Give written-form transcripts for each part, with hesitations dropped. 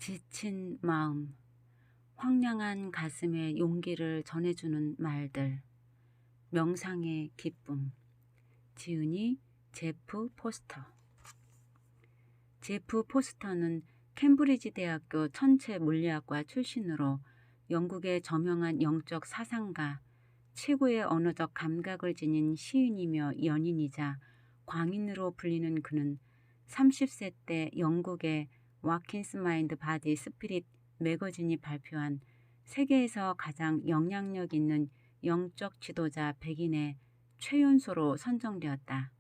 지친 마음, 황량한 가슴에 용기를 전해주는 말들, 명상의 기쁨. 지은이 제프 포스터. 제프 포스터는 캠브리지 대학교 천체 물리학과 출신으로 영국의 저명한 영적 사상가, 최고의 언어적 감각을 지닌 시인이며 연인이자 광인으로 불리는 그는 30세 때 영국의 와킨스 마인드 바디 스피릿 매거진이 발표한 세계에서 가장 영향력 있는 영적 지도자 100인의 최연소로 선정되었다.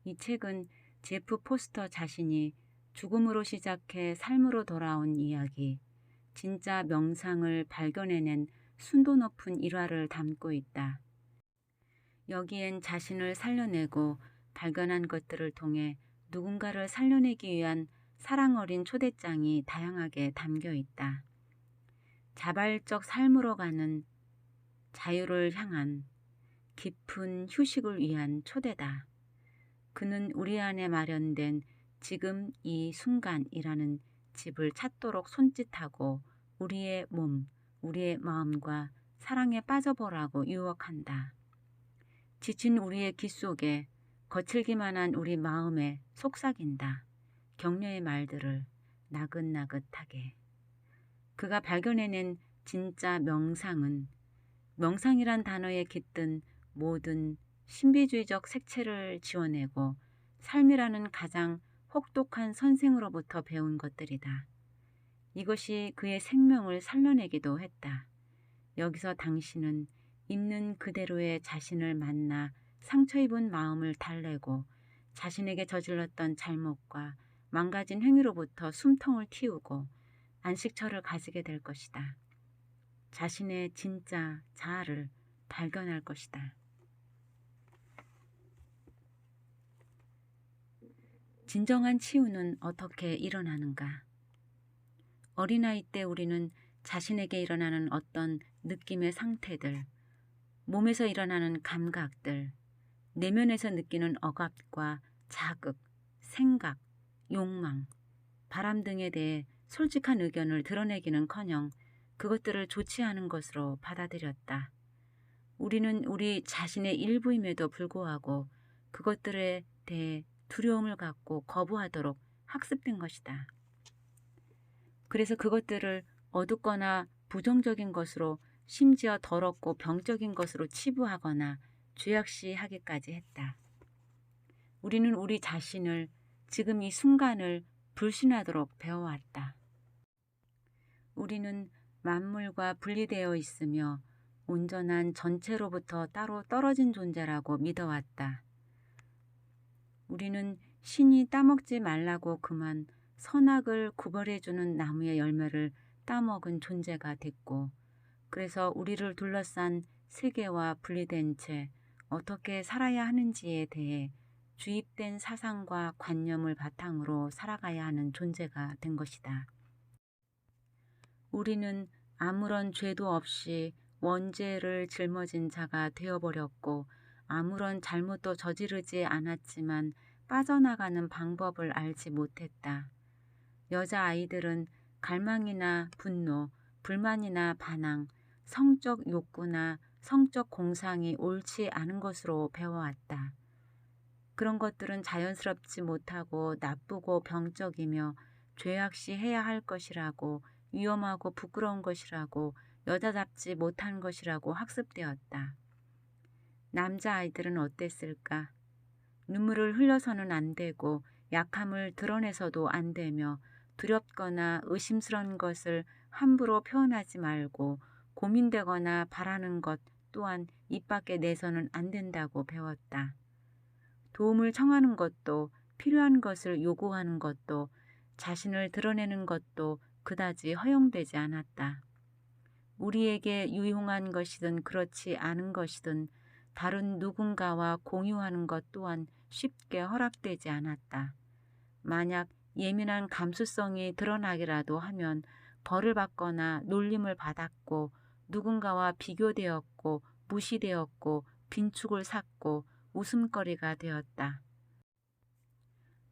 이 책은 제프 포스터 자신이 죽음으로 시작해 삶으로 돌아온 이야기, 진짜 명상을 발견해낸 순도 높은 일화를 담고 있다. 여기엔 자신을 살려내고 발견한 것들을 통해 누군가를 살려내기 위한 사랑 어린 초대장이 다양하게 담겨 있다. 자발적 삶으로 가는 자유를 향한 깊은 휴식을 위한 초대다. 그는 우리 안에 마련된 지금 이 순간이라는 집을 찾도록 손짓하고 우리의 몸, 우리의 마음과 사랑에 빠져보라고 유혹한다. 지친 우리의 귀 속에 거칠기만 한 우리 마음에 속삭인다. 격려의 말들을 나긋나긋하게. 그가 발견해낸 진짜 명상은 명상이란 단어에 깃든 모든 신비주의적 색채를 지워내고 삶이라는 가장 혹독한 선생으로부터 배운 것들이다. 이것이 그의 생명을 살려내기도 했다. 여기서 당신은 있는 그대로의 자신을 만나 상처 입은 마음을 달래고 자신에게 저질렀던 잘못과 망가진 행위로부터 숨통을 틔우고 안식처를 가지게 될 것이다. 자신의 진짜 자아를 발견할 것이다. 진정한 치유는 어떻게 일어나는가? 어린아이 때 우리는 자신에게 일어나는 어떤 느낌의 상태들, 몸에서 일어나는 감각들, 내면에서 느끼는 억압과 자극, 생각, 욕망, 바람 등에 대해 솔직한 의견을 드러내기는커녕 그것들을 좋지 않은 것으로 받아들였다. 우리는 우리 자신의 일부임에도 불구하고 그것들에 대해 두려움을 갖고 거부하도록 학습된 것이다. 그래서 그것들을 어둡거나 부정적인 것으로, 심지어 더럽고 병적인 것으로 치부하거나 죄악시하기까지 했다. 우리는 우리 자신을, 지금 이 순간을 불신하도록 배워왔다. 우리는 만물과 분리되어 있으며 온전한 전체로부터 따로 떨어진 존재라고 믿어왔다. 우리는 신이 따먹지 말라고 그만 선악을 구별해주는 나무의 열매를 따먹은 존재가 됐고, 그래서 우리를 둘러싼 세계와 분리된 채 어떻게 살아야 하는지에 대해 주입된 사상과 관념을 바탕으로 살아가야 하는 존재가 된 것이다. 우리는 아무런 죄도 없이 원죄를 짊어진 자가 되어버렸고 아무런 잘못도 저지르지 않았지만 빠져나가는 방법을 알지 못했다. 여자아이들은 갈망이나 분노, 불만이나 반항, 성적 욕구나 성적 공상이 옳지 않은 것으로 배워왔다. 그런 것들은 자연스럽지 못하고 나쁘고 병적이며 죄악시해야 할 것이라고, 위험하고 부끄러운 것이라고, 여자답지 못한 것이라고 학습되었다. 남자아이들은 어땠을까? 눈물을 흘려서는 안 되고 약함을 드러내서도 안 되며 두렵거나 의심스러운 것을 함부로 표현하지 말고 고민되거나 바라는 것 또한 입 밖에 내서는 안 된다고 배웠다. 도움을 청하는 것도, 필요한 것을 요구하는 것도, 자신을 드러내는 것도 그다지 허용되지 않았다. 우리에게 유용한 것이든 그렇지 않은 것이든 다른 누군가와 공유하는 것 또한 쉽게 허락되지 않았다. 만약 예민한 감수성이 드러나기라도 하면 벌을 받거나 놀림을 받았고 누군가와 비교되었고 무시되었고 빈축을 샀고 웃음거리가 되었다.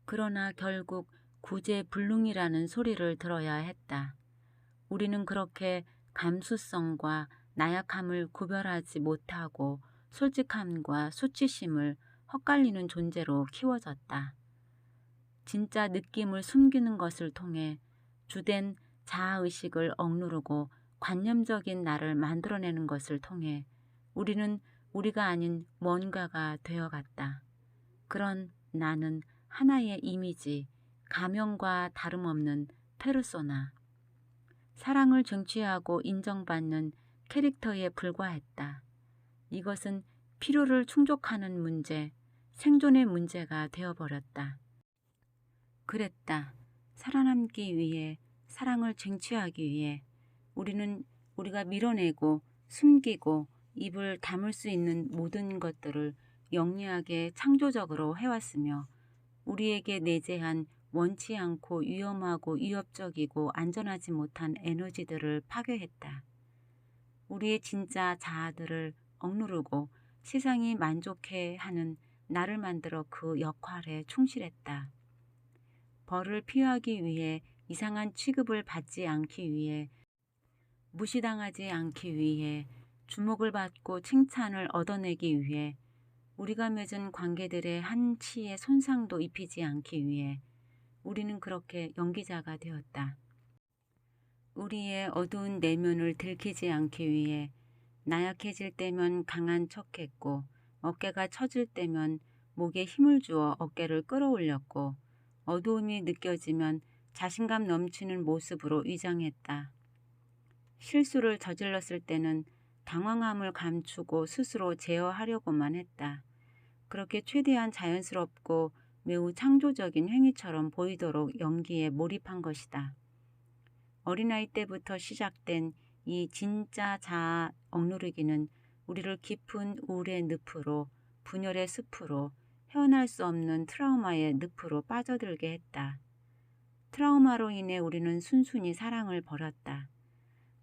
그러나 결국 구제불능이라는 소리를 들어야 했다. 우리는 그렇게 감수성과 나약함을 구별하지 못하고 솔직함과 수치심을 헛갈리는 존재로 키워졌다. 진짜 느낌을 숨기는 것을 통해 주된 자아의식을 억누르고 관념적인 나를 만들어내는 것을 통해 우리는 우리가 아닌 뭔가가 되어갔다. 그런 나는 하나의 이미지, 가명과 다름없는 페르소나, 사랑을 쟁취하고 인정받는 캐릭터에 불과했다. 이것은 필요를 충족하는 문제, 생존의 문제가 되어버렸다. 그랬다. 살아남기 위해, 사랑을 쟁취하기 위해 우리는 우리가 밀어내고 숨기고 입을 다물 수 있는 모든 것들을 영리하게 창조적으로 해왔으며 우리에게 내재한 원치 않고 위험하고 위협적이고 안전하지 못한 에너지들을 파괴했다. 우리의 진짜 자아들을 억누르고 세상이 만족해하는 나를 만들어 그 역할에 충실했다. 벌을 피하기 위해, 이상한 취급을 받지 않기 위해, 무시당하지 않기 위해, 주목을 받고 칭찬을 얻어내기 위해, 우리가 맺은 관계들의 한치의 손상도 입히지 않기 위해 우리는 그렇게 연기자가 되었다. 우리의 어두운 내면을 들키지 않기 위해 나약해질 때면 강한 척했고 어깨가 처질 때면 목에 힘을 주어 어깨를 끌어올렸고 어두움이 느껴지면 자신감 넘치는 모습으로 위장했다. 실수를 저질렀을 때는 당황함을 감추고 스스로 제어하려고만 했다. 그렇게 최대한 자연스럽고 매우 창조적인 행위처럼 보이도록 연기에 몰입한 것이다. 어린아이 때부터 시작된 이 진짜 자아 억누르기는 우리를 깊은 우울의 늪으로, 분열의 숲으로, 헤어날 수 없는 트라우마의 늪으로 빠져들게 했다. 트라우마로 인해 우리는 순순히 사랑을 버렸다.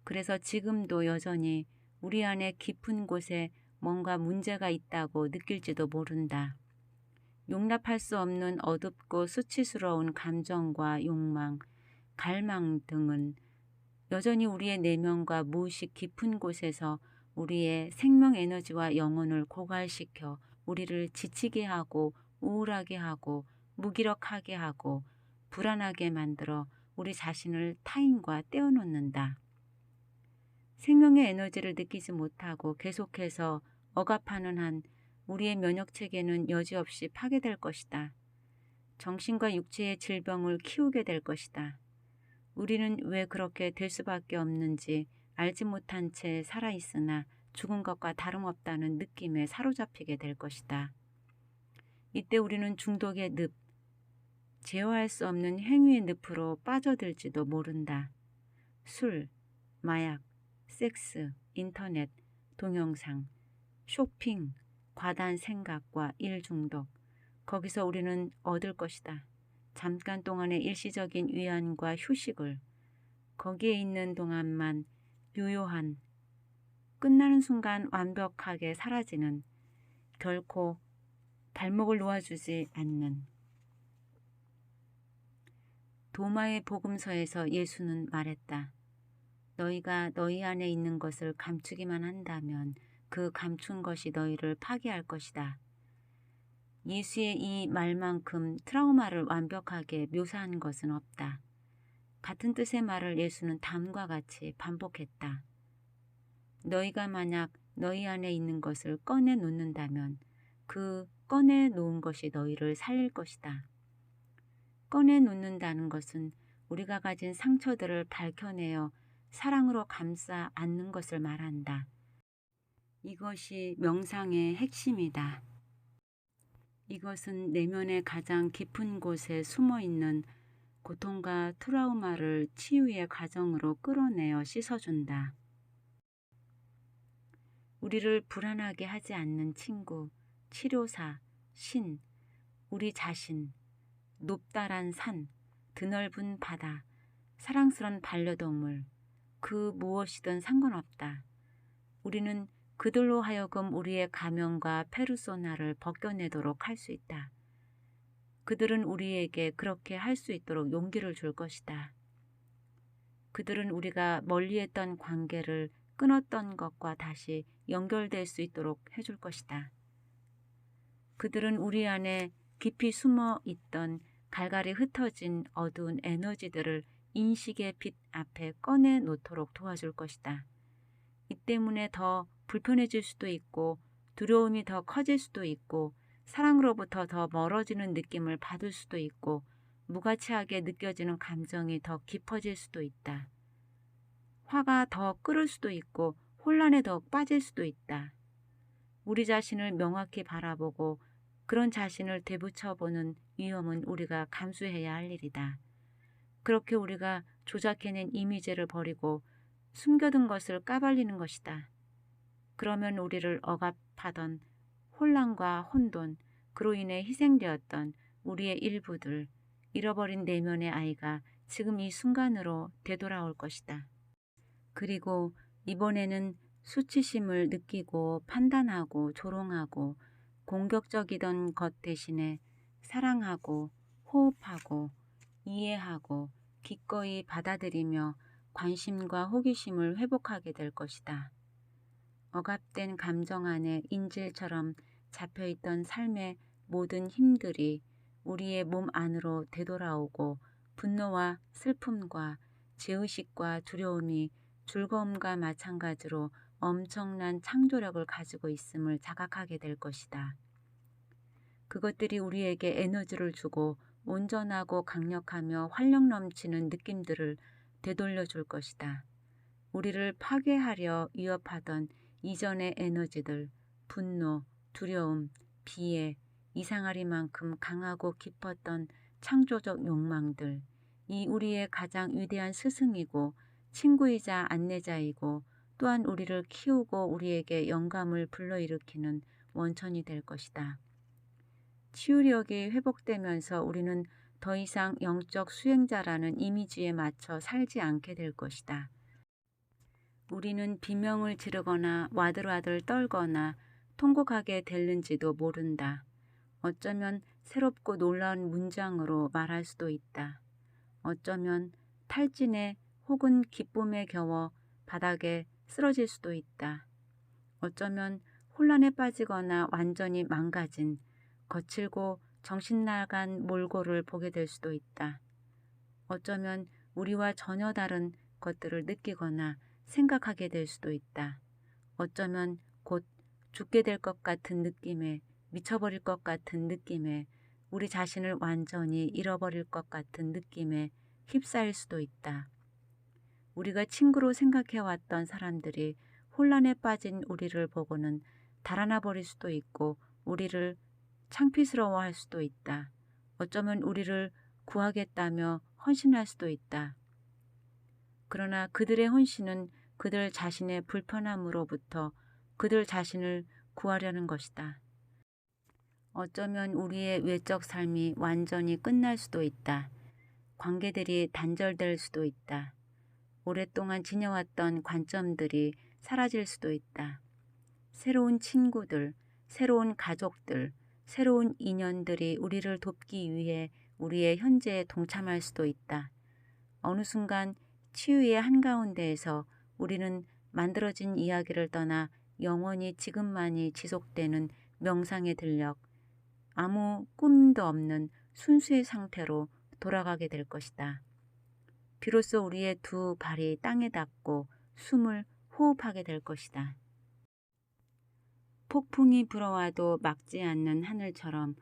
그래서 지금도 여전히 우리 안에 깊은 곳에 뭔가 문제가 있다고 느낄지도 모른다. 용납할 수 없는 어둡고 수치스러운 감정과 욕망, 갈망 등은 여전히 우리의 내면과 무의식 깊은 곳에서 우리의 생명 에너지와 영혼을 고갈시켜 우리를 지치게 하고 우울하게 하고 무기력하게 하고 불안하게 만들어 우리 자신을 타인과 떼어놓는다. 생명의 에너지를 느끼지 못하고 계속해서 억압하는 한 우리의 면역체계는 여지없이 파괴될 것이다. 정신과 육체의 질병을 키우게 될 것이다. 우리는 왜 그렇게 될 수밖에 없는지 알지 못한 채 살아있으나 죽은 것과 다름없다는 느낌에 사로잡히게 될 것이다. 이때 우리는 중독의 늪, 제어할 수 없는 행위의 늪으로 빠져들지도 모른다. 술, 마약, 섹스, 인터넷, 동영상, 쇼핑, 과다한 생각과 일 중독. 거기서 우리는 얻을 것이다. 잠깐 동안의 일시적인 위안과 휴식을. 거기에 있는 동안만 유효한, 끝나는 순간 완벽하게 사라지는, 결코 발목을 놓아주지 않는. 도마의 복음서에서 예수는 말했다. 너희가 너희 안에 있는 것을 감추기만 한다면 그 감춘 것이 너희를 파괴할 것이다. 예수의 이 말만큼 트라우마를 완벽하게 묘사한 것은 없다. 같은 뜻의 말을 예수는 다음과 같이 반복했다. 너희가 만약 너희 안에 있는 것을 꺼내 놓는다면 그 꺼내 놓은 것이 너희를 살릴 것이다. 꺼내 놓는다는 것은 우리가 가진 상처들을 밝혀내어 사랑으로 감싸 안는 것을 말한다. 이것이 명상의 핵심이다. 이것은 내면의 가장 깊은 곳에 숨어있는 고통과 트라우마를 치유의 과정으로 끌어내어 씻어준다. 우리를 불안하게 하지 않는 친구, 치료사, 신, 우리 자신, 높다란 산, 드넓은 바다, 사랑스런 반려동물, 그 무엇이든 상관없다. 우리는 그들로 하여금 우리의 가면과 페르소나를 벗겨내도록 할 수 있다. 그들은 우리에게 그렇게 할 수 있도록 용기를 줄 것이다. 그들은 우리가 멀리했던 관계를 끊었던 것과 다시 연결될 수 있도록 해줄 것이다. 그들은 우리 안에 깊이 숨어 있던 갈갈이 흩어진 어두운 에너지들을 인식의 빛 앞에 꺼내 놓도록 도와줄 것이다. 이 때문에 더 불편해질 수도 있고 두려움이 더 커질 수도 있고 사랑으로부터 더 멀어지는 느낌을 받을 수도 있고 무가치하게 느껴지는 감정이 더 깊어질 수도 있다. 화가 더 끓을 수도 있고 혼란에 더 빠질 수도 있다. 우리 자신을 명확히 바라보고 그런 자신을 되붙여보는 위험은 우리가 감수해야 할 일이다. 그렇게 우리가 조작해낸 이미지를 버리고 숨겨둔 것을 까발리는 것이다. 그러면 우리를 억압하던 혼란과 혼돈, 그로 인해 희생되었던 우리의 일부들, 잃어버린 내면의 아이가 지금 이 순간으로 되돌아올 것이다. 그리고 이번에는 수치심을 느끼고 판단하고 조롱하고 공격적이던 것 대신에 사랑하고 호흡하고 이해하고 기꺼이 받아들이며 관심과 호기심을 회복하게 될 것이다. 억압된 감정 안에 인질처럼 잡혀있던 삶의 모든 힘들이 우리의 몸 안으로 되돌아오고 분노와 슬픔과 죄의식과 두려움이 즐거움과 마찬가지로 엄청난 창조력을 가지고 있음을 자각하게 될 것이다. 그것들이 우리에게 에너지를 주고 온전하고 강력하며 활력 넘치는 느낌들을 되돌려 줄 것이다. 우리를 파괴하려 위협하던 이전의 에너지들, 분노, 두려움, 비애, 이상하리만큼 강하고 깊었던 창조적 욕망들, 이 우리의 가장 위대한 스승이고 친구이자 안내자이고 또한 우리를 키우고 우리에게 영감을 불러일으키는 원천이 될 것이다. 치유력이 회복되면서 우리는 더 이상 영적 수행자라는 이미지에 맞춰 살지 않게 될 것이다. 우리는 비명을 지르거나 와들와들 떨거나 통곡하게 될는지도 모른다. 어쩌면 새롭고 놀라운 문장으로 말할 수도 있다. 어쩌면 탈진에 혹은 기쁨에 겨워 바닥에 쓰러질 수도 있다. 어쩌면 혼란에 빠지거나 완전히 망가진 거칠고 정신나간 몰골을 보게 될 수도 있다. 어쩌면 우리와 전혀 다른 것들을 느끼거나 생각하게 될 수도 있다. 어쩌면 곧 죽게 될 것 같은 느낌에, 미쳐버릴 것 같은 느낌에, 우리 자신을 완전히 잃어버릴 것 같은 느낌에 휩싸일 수도 있다. 우리가 친구로 생각해왔던 사람들이 혼란에 빠진 우리를 보고는 달아나 버릴 수도 있고 우리를 창피스러워할 수도 있다. 어쩌면 우리를 구하겠다며 헌신할 수도 있다. 그러나 그들의 헌신은 그들 자신의 불편함으로부터 그들 자신을 구하려는 것이다. 어쩌면 우리의 외적 삶이 완전히 끝날 수도 있다. 관계들이 단절될 수도 있다. 오랫동안 지녀왔던 관점들이 사라질 수도 있다. 새로운 친구들, 새로운 가족들, 새로운 인연들이 우리를 돕기 위해 우리의 현재에 동참할 수도 있다. 어느 순간 치유의 한가운데에서 우리는 만들어진 이야기를 떠나 영원히 지금만이 지속되는 명상에 들려 아무 꿈도 없는 순수의 상태로 돌아가게 될 것이다. 비로소 우리의 두 발이 땅에 닿고 숨을 호흡하게 될 것이다. 폭풍이 불어와도 막지 않는 하늘처럼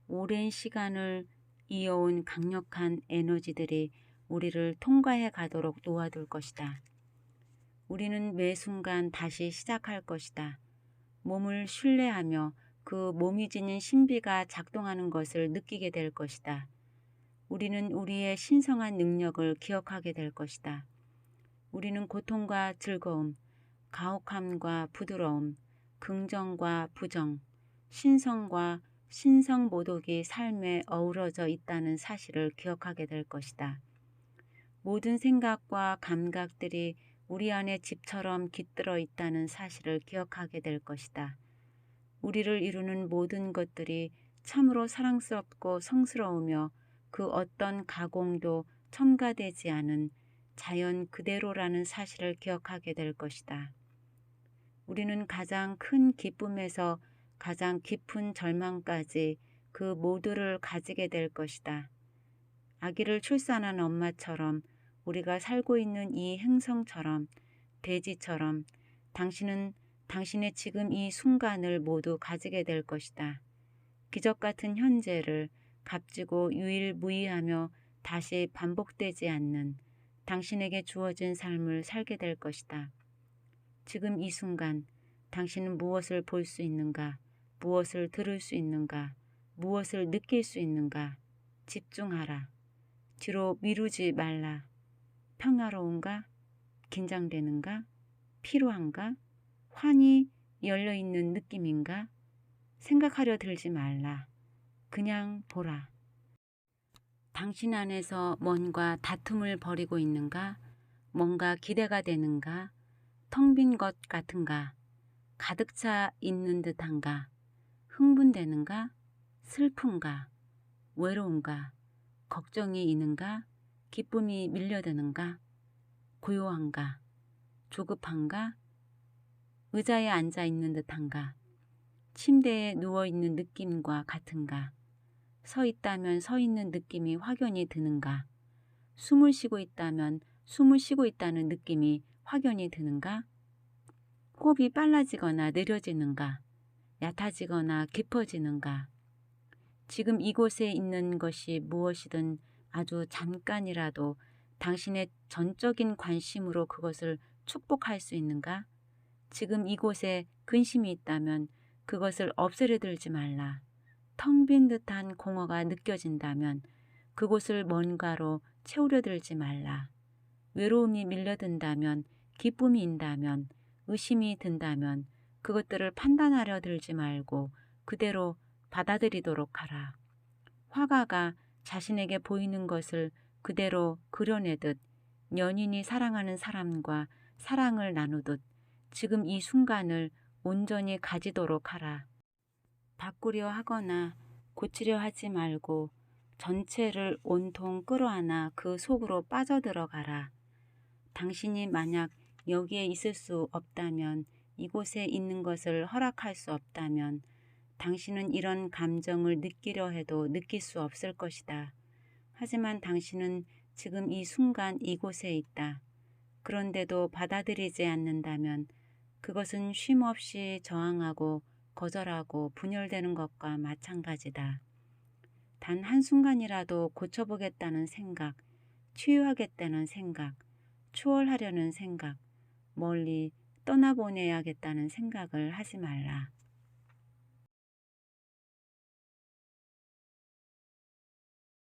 오랜 시간을 이어온 강력한 에너지들이 우리를 통과해 가도록 놓아둘 것이다. 우리는 매 순간 다시 시작할 것이다. 몸을 신뢰하며 그 몸이 지닌 신비가 작동하는 것을 느끼게 될 것이다. 우리는 우리의 신성한 능력을 기억하게 될 것이다. 우리는 고통과 즐거움, 가혹함과 부드러움, 긍정과 부정, 신성과 신성 모독이 삶에 어우러져 있다는 사실을 기억하게 될 것이다. 모든 생각과 감각들이 우리 안에 집처럼 깃들어 있다는 사실을 기억하게 될 것이다. 우리를 이루는 모든 것들이 참으로 사랑스럽고 성스러우며 그 어떤 가공도 첨가되지 않은 자연 그대로라는 사실을 기억하게 될 것이다. 우리는 가장 큰 기쁨에서 가장 깊은 절망까지 그 모두를 가지게 될 것이다. 아기를 출산한 엄마처럼 우리가 살고 있는 이 행성처럼 대지처럼 당신은 당신의 지금 이 순간을 모두 가지게 될 것이다. 기적 같은 현재를 값지고 유일무이하며 다시 반복되지 않는 당신에게 주어진 삶을 살게 될 것이다. 지금 이 순간 당신은 무엇을 볼 수 있는가? 무엇을 들을 수 있는가? 무엇을 느낄 수 있는가? 집중하라. 뒤로 미루지 말라. 평화로운가? 긴장되는가? 피로한가? 환히 열려있는 느낌인가? 생각하려 들지 말라. 그냥 보라. 당신 안에서 뭔가 다툼을 벌이고 있는가? 뭔가 기대가 되는가? 텅 빈 것 같은가? 가득 차 있는 듯한가? 흥분되는가? 슬픈가? 외로운가? 걱정이 있는가? 기쁨이 밀려드는가? 고요한가? 조급한가? 의자에 앉아 있는 듯한가? 침대에 누워있는 느낌과 같은가? 서 있다면 서 있는 느낌이 확연히 드는가? 숨을 쉬고 있다면 숨을 쉬고 있다는 느낌이 확연히 드는가? 호흡이 빨라지거나 느려지는가? 얕아지거나 깊어지는가? 지금 이곳에 있는 것이 무엇이든 아주 잠깐이라도 당신의 전적인 관심으로 그것을 축복할 수 있는가? 지금 이곳에 근심이 있다면 그것을 없애려 들지 말라. 텅 빈 듯한 공허가 느껴진다면 그곳을 뭔가로 채우려 들지 말라. 외로움이 밀려든다면, 기쁨이 인다면, 의심이 든다면 그것들을 판단하려 들지 말고 그대로 받아들이도록 하라. 화가가 자신에게 보이는 것을 그대로 그려내듯 연인이 사랑하는 사람과 사랑을 나누듯 지금 이 순간을 온전히 가지도록 하라. 바꾸려 하거나 고치려 하지 말고 전체를 온통 끌어안아 그 속으로 빠져들어가라. 당신이 만약 여기에 있을 수 없다면, 이곳에 있는 것을 허락할 수 없다면 당신은 이런 감정을 느끼려 해도 느낄 수 없을 것이다. 하지만 당신은 지금 이 순간 이곳에 있다. 그런데도 받아들이지 않는다면 그것은 쉼없이 저항하고 거절하고 분열되는 것과 마찬가지다. 단 한순간이라도 고쳐보겠다는 생각, 치유하겠다는 생각, 추월하려는 생각, 멀리 떠나보내야겠다는 생각을 하지 말라.